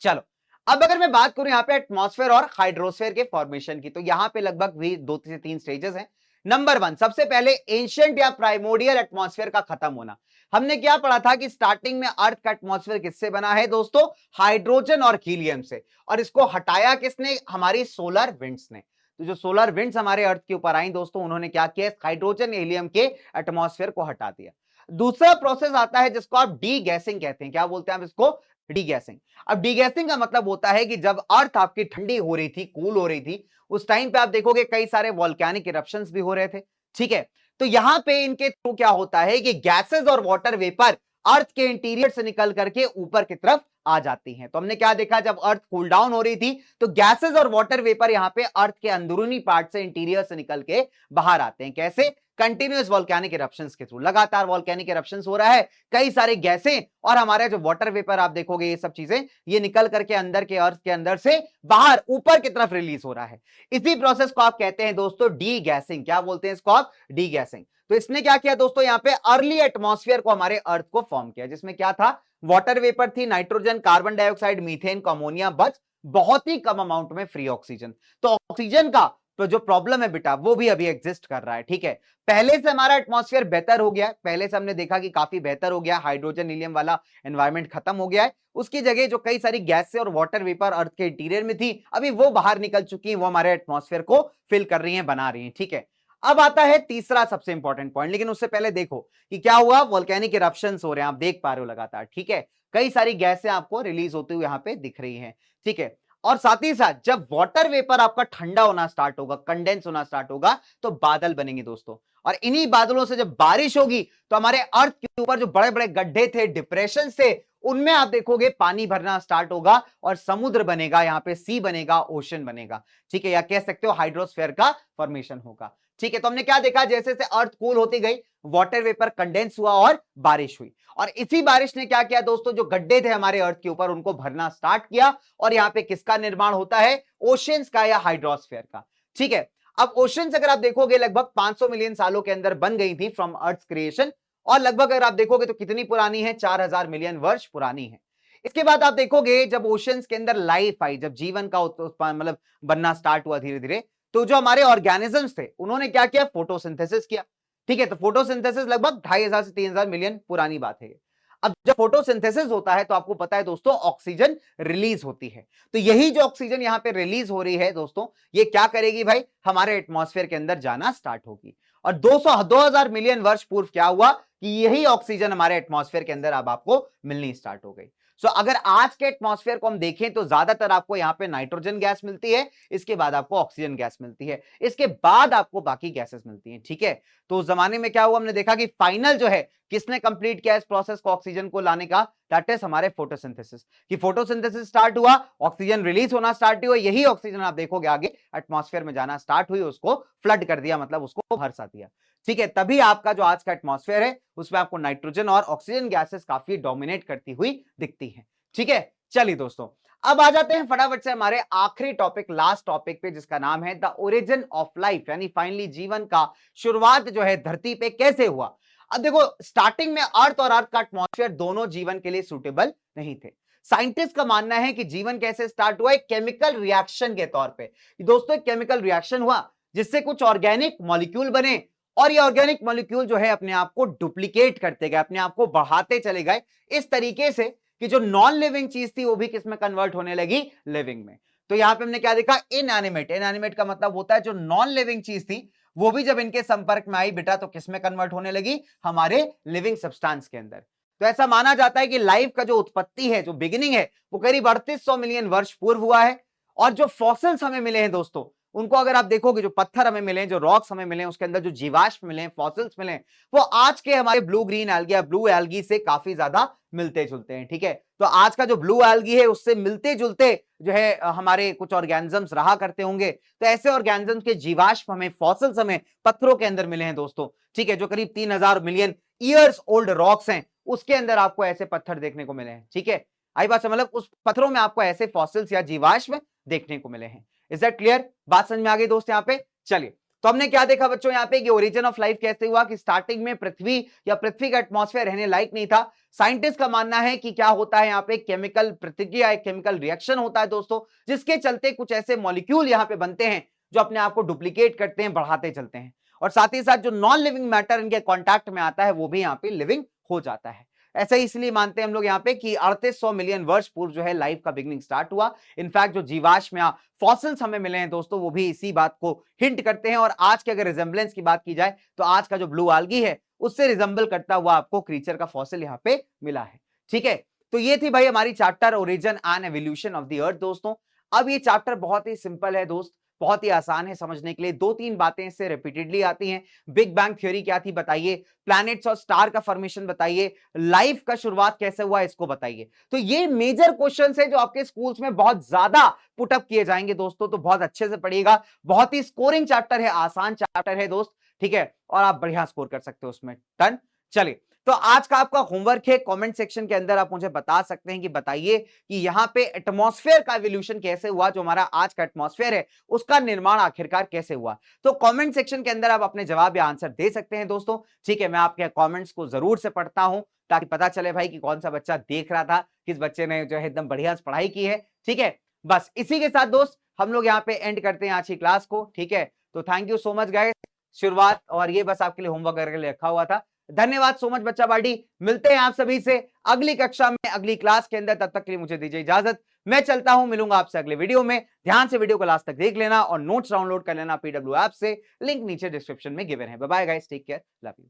चलो, अब अगर मैं बात करूं यहाँ पे एटमॉस्फेयर और हाइड्रोस्फेयर के फॉर्मेशन की, तो यहाँ पे लगभग भी 2 से 3 स्टेजेस हैं। नंबर वन, सबसे पहले एंशिएंट या प्राइमोडियल एटमॉस्फेयर का खत्म होना। हमने क्या पढ़ा था कि स्टार्टिंग में अर्थ का एटमॉस्फेयर किससे बना है दोस्तों? हाइड्रोजन और हीलियम से। और इसको हटाया किसने? हमारी सोलर विंड्स ने। तो जो सोलर विंड्स हमारे अर्थ के ऊपर आई दोस्तों, उन्होंने क्या किया? हाइड्रोजन हीलियम के एटमॉस्फेयर को हटा दिया। दूसरा प्रोसेस आता है जिसको आप डी गैसिंग कहते हैं। क्या बोलते हैं आप इसको? डीगैसिंग। अब डीगैसिंग का मतलब होता है कि जब अर्थ आपकी ठंडी हो रही थी, कूल हो रही थी, उस टाइम पे आप देखोगे कई सारे वॉल्केनिक इरप्शंस भी हो रहे थे। ठीक है, तो यहां पे इनके थ्रू क्या होता है कि गैसेस और वाटर वेपर अर्थ के इंटीरियर से निकल करके ऊपर की तरफ आ जाती हैं। तो हमने क्या देखा, जब अर्थ कूल डाउन हो रही थी तो गैसेस और वाटर वेपर यहां पे अर्थ के अंदरूनी पार्ट से, इंटीरियर से निकल के बाहर आते हैं। कैसे? कंटिन्यूअस वॉल्केनिक इरप्शंस के थ्रू। लगातार वॉल्केनिक इरप्शंस हो रहा है, कई सारे गैसें और हमारे जो वाटर वेपर आप देखोगे ये सब चीजें ये निकल करके अंदर के, अर्थ के अंदर से बाहर ऊपर की तरफ रिलीज हो रहा है। इसी प्रोसेस को आप कहते हैं दोस्तों डी गैसिंग। क्या बोलते हैं इसको आप? D guessing. तो इसने क्या किया दोस्तों, यहाँ पे अर्ली एटमॉस्फेयर को हमारे अर्थ को फॉर्म किया, जिसमें क्या था, वाटर वेपर थी, nitrogen, carbon dioxide, methane, ammonia, बस बहुत ही कम अमाउंट में फ्री ऑक्सीजन। तो ऑक्सीजन का तो जो प्रॉब्लम है बेटा वो भी अभी एग्जिस्ट कर रहा है। ठीक है, पहले से हमारा एटमॉस्फेयर बेहतर हो गया है, पहले से हमने देखा कि काफी बेहतर हो गया, हाइड्रोजन हीलियम वाला एनवायरमेंट खत्म हो गया है। उसकी जगह जो कई सारी गैस और वाटर वेपर अर्थ के इंटीरियर में थी अभी वो बाहर निकल चुकी है, वो हमारे एटमॉस्फेयर को फिल कर रही है, बना रही है। ठीक है, अब आता है तीसरा सबसे इंपॉर्टेंट पॉइंट, लेकिन उससे पहले देखो कि क्या हुआ, वोल्केनिक इरप्शंस हो रहे हैं, आप देख पा रहे हो लगातार। ठीक है, कई सारी गैसें आपको रिलीज होती हुई यहां पे दिख रही हैं। ठीक है, और साथ ही साथ जब वाटर वेपर आपका ठंडा होना स्टार्ट होगा, कंडेंस होना स्टार्ट होगा, तो बादल बनेंगे दोस्तों, और इन्हीं बादलों से जब बारिश होगी तो हमारे अर्थ के ऊपर जो बड़े बड़े गड्ढे थे, डिप्रेशन थे, उनमें आप देखोगे पानी भरना स्टार्ट होगा और समुद्र बनेगा, यहां पे सी बनेगा, ओशन बनेगा। ठीक है, या कह सकते हो हाइड्रोस्फीयर का फॉर्मेशन होगा। ठीक है, तो हमने क्या देखा, जैसे जैसे अर्थ कूल होती गई वाटर वेपर कंडेंस हुआ और बारिश हुई, और इसी बारिश ने क्या किया दोस्तों, जो गड्ढे थे हमारे अर्थ के ऊपर उनको भरना स्टार्ट किया, और यहां पे किसका निर्माण होता है, ओशंस का या हाइड्रोस्फीयर का। ठीक है, अब ओशंस अगर आप देखोगे लगभग 500 मिलियन सालों के अंदर बन गई थी फ्रॉम अर्थ क्रिएशन, और लगभग अगर आप देखोगे तो कितनी पुरानी है, 4000 मिलियन वर्ष पुरानी है। इसके बाद आप देखोगे जब ओशंस के अंदर लाइफ आई, जब जीवन का मतलब बनना स्टार्ट हुआ धीरे धीरे, तो जो हमारे ऑर्गेनिजम्स थे उन्होंने क्या किया, फोटोसिंथेसिस किया। ठीक है, तो फोटोसिंथेसिस लगभग 2500 से 3000 मिलियन पुरानी बात है। अब जब फोटोसिंथेसिस होता है तो आपको पता है दोस्तों ऑक्सीजन रिलीज होती है, तो यही जो ऑक्सीजन यहां पे रिलीज हो रही है दोस्तों, ये क्या करेगी भाई, हमारे एटमॉस्फेयर के अंदर जाना स्टार्ट होगी। और 2000 मिलियन वर्ष पूर्व क्या हुआ कि यही ऑक्सीजन हमारे एटमॉस्फेयर के अंदर अब आपको मिलनी स्टार्ट हो गई। सो अगर आज के एटमॉस्फेयर को हम देखें तो ज्यादातर आपको यहां पे नाइट्रोजन गैस मिलती है, इसके बाद आपको ऑक्सीजन गैस मिलती है, इसके बाद आपको बाकी गैसेस मिलती हैं। ठीक है, तो उस जमाने में क्या हुआ, हमने देखा कि फाइनल जो है किसने कंप्लीट किया इस प्रोसेस को ऑक्सीजन को लाने का, दैट इज हमारे फोटोसिंथेसिस। कि फोटोसिंथेसिस स्टार्ट हुआ, ऑक्सीजन रिलीज होना स्टार्ट हुआ, यही ऑक्सीजन आप देखोगे आगे एटमॉस्फेयर में जाना स्टार्ट हुई, उसको फ्लड कर दिया, मतलब उसको भर सा दिया। ठीक है, तभी आपका जो आज का एटमॉस्फेयर है उसमें आपको नाइट्रोजन और ऑक्सीजन गैसेस काफी डोमिनेट करती हुई दिखती है। ठीक है, चलिए दोस्तों अब आ जाते हैं फटाफट से हमारे आखिरी टॉपिक, लास्ट टॉपिक पे, जिसका नाम है द ओरिजिन ऑफ लाइफ, यानी फाइनली जीवन का शुरुआत जो है धरती पे कैसे हुआ। अब देखो, स्टार्टिंग में अर्थ और अर्थ का एटमॉस्फेयर दोनों जीवन के लिए सुटेबल नहीं थे। साइंटिस्ट का मानना है कि जीवन कैसे स्टार्ट हुआ, एक केमिकल रिएक्शन के तौर पे। दोस्तों एक केमिकल रिएक्शन हुआ जिससे कुछ ऑर्गेनिक मॉलिक्यूल बने, और ये ऑर्गेनिक मॉलिक्यूल जो है अपने आप को डुप्लीकेट करते गए, अपने आप को बढ़ाते चले गए इस तरीके से कि जो नॉन लिविंग चीज थी वो भी किसमें कन्वर्ट होने लगी, लिविंग में। तो यहां पे हमने क्या देखा, इनएनिमेट। इनएनिमेट का मतलब होता है जो नॉन लिविंग चीज थी वो भी जब इनके संपर्क में आई बेटा तो किसमें कन्वर्ट होने लगी, हमारे लिविंग सब्सटेंस के अंदर। तो ऐसा माना जाता है कि लाइफ का जो उत्पत्ति है, जो बिगिनिंग है, वो करीब 3800 मिलियन वर्ष पूर्व हुआ है। और जो फॉसिल्स हमें मिले हैं दोस्तों, उनको अगर आप देखोगे, जो पत्थर हमें मिले, जो रॉक्स हमें मिले, उसके अंदर जो जीवाश्म मिले, फॉसिल्स मिले, वो आज के हमारे ब्लू ग्रीन एल्गी या ब्लू एल्गी से काफी ज्यादा मिलते जुलते हैं। ठीक है, तो आज का जो ब्लू एल्गी है उससे मिलते जुलते जो है हमारे कुछ ऑर्गेनिजम्स रहा करते होंगे। तो ऐसे ऑर्गेनिजम्स के जीवाश्म हमें, फॉसिल्स हमें पत्थरों के अंदर मिले हैं दोस्तों। ठीक है, जो करीब 3000 मिलियन ईयर्स ओल्ड रॉक्स हैं उसके अंदर आपको ऐसे पत्थर देखने को मिले हैं। ठीक है, आई बात, मतलब उस पत्थरों में आपको ऐसे फॉसिल्स या जीवाश्म देखने को मिले हैं। इज दैट क्लियर, बात समझ में आ गई दोस्त यहाँ पे। चलिए, तो हमने क्या देखा बच्चों यहाँ पे कि ओरिजिन ऑफ लाइफ कैसे हुआ, कि स्टार्टिंग में पृथ्वी या पृथ्वी का एटमॉस्फेयर रहने लायक नहीं था। साइंटिस्ट का मानना है कि क्या होता है यहाँ पे, केमिकल प्रतिक्रिया, एक केमिकल रिएक्शन होता है दोस्तों, जिसके चलते कुछ ऐसे मॉलिक्यूल यहाँ पे बनते हैं जो अपने आप को डुप्लीकेट करते हैं, बढ़ाते चलते हैं, और साथ ही साथ जो नॉन लिविंग मैटर इनके कॉन्टैक्ट में आता है वो भी यहाँ पे लिविंग हो जाता है। ऐसा ही इसलिए मानते हैं हम लोग यहाँ पे कि 3800 मिलियन वर्ष पूर्व जो है लाइफ का बिगनिंग स्टार्ट हुआ। इनफैक्ट जो जीवाश्म या फॉसिल्स हमें मिले हैं दोस्तों वो भी इसी बात को हिंट करते हैं। और आज के अगर रिजेंबलेंस की बात की जाए तो आज का जो ब्लू एल्गी है उससे रिजेंबल करता हुआ आपको क्रीचर का फॉसिल यहाँ पे मिला है। ठीक है, तो ये थी भाई हमारी chapter origin and evolution of the earth दोस्तों। अब ये चैप्टर बहुत ही सिंपल है दोस्त, बहुत ही आसान है समझने के लिए। 2-3 बातें इससे रिपीटेडली आती हैं। बिग बैंग थ्योरी क्या थी बताइए, प्लैनेट्स और स्टार का फॉर्मेशन बताइए, लाइफ का शुरुआत कैसे हुआ इसको बताइए। तो ये मेजर क्वेश्चंस है जो आपके स्कूल्स में बहुत ज्यादा पुटअप किए जाएंगे दोस्तों, तो बहुत अच्छे से पढ़िएगा। बहुत ही स्कोरिंग चैप्टर है, आसान चैप्टर है दोस्त, ठीक है, और आप बढ़िया स्कोर कर सकते हो उसमें। डन। चलिए, तो आज का आपका होमवर्क है, कमेंट सेक्शन के अंदर आप मुझे बता सकते हैं कि बताइए कि यहां पे एटमॉस्फेयर का इवोल्यूशन कैसे हुआ, जो हमारा आज का एटमॉस्फेयर है उसका निर्माण आखिरकार कैसे हुआ। तो कमेंट सेक्शन के अंदर आप अपने जवाब या आंसर दे सकते हैं दोस्तों, ठीक है। मैं आपके कमेंट्स को जरूर से पढ़ता हूं ताकि पता चले भाई कि कौन सा बच्चा देख रहा था, किस बच्चे ने जो है एकदम बढ़िया पढ़ाई की है, ठीक है। बस इसी के साथ दोस्त हम लोग यहाँ पे एंड करते हैं आज की क्लास को, ठीक है। तो thank you so much guys, शुरुआत और ये बस आपके लिए होमवर्क करके लिए रखा हुआ था। धन्यवाद सो मच बच्चा पार्टी। मिलते हैं आप सभी से अगली कक्षा में, अगली क्लास के अंदर। तब तक के लिए मुझे दीजिए इजाजत, मैं चलता हूं, मिलूंगा आपसे अगले वीडियो में। ध्यान से वीडियो को लास्ट तक देख लेना और नोट्स डाउनलोड कर लेना पीडब्ल्यू ऐप से, लिंक नीचे डिस्क्रिप्शन में गिवन है। Bye bye guys, take care, love you.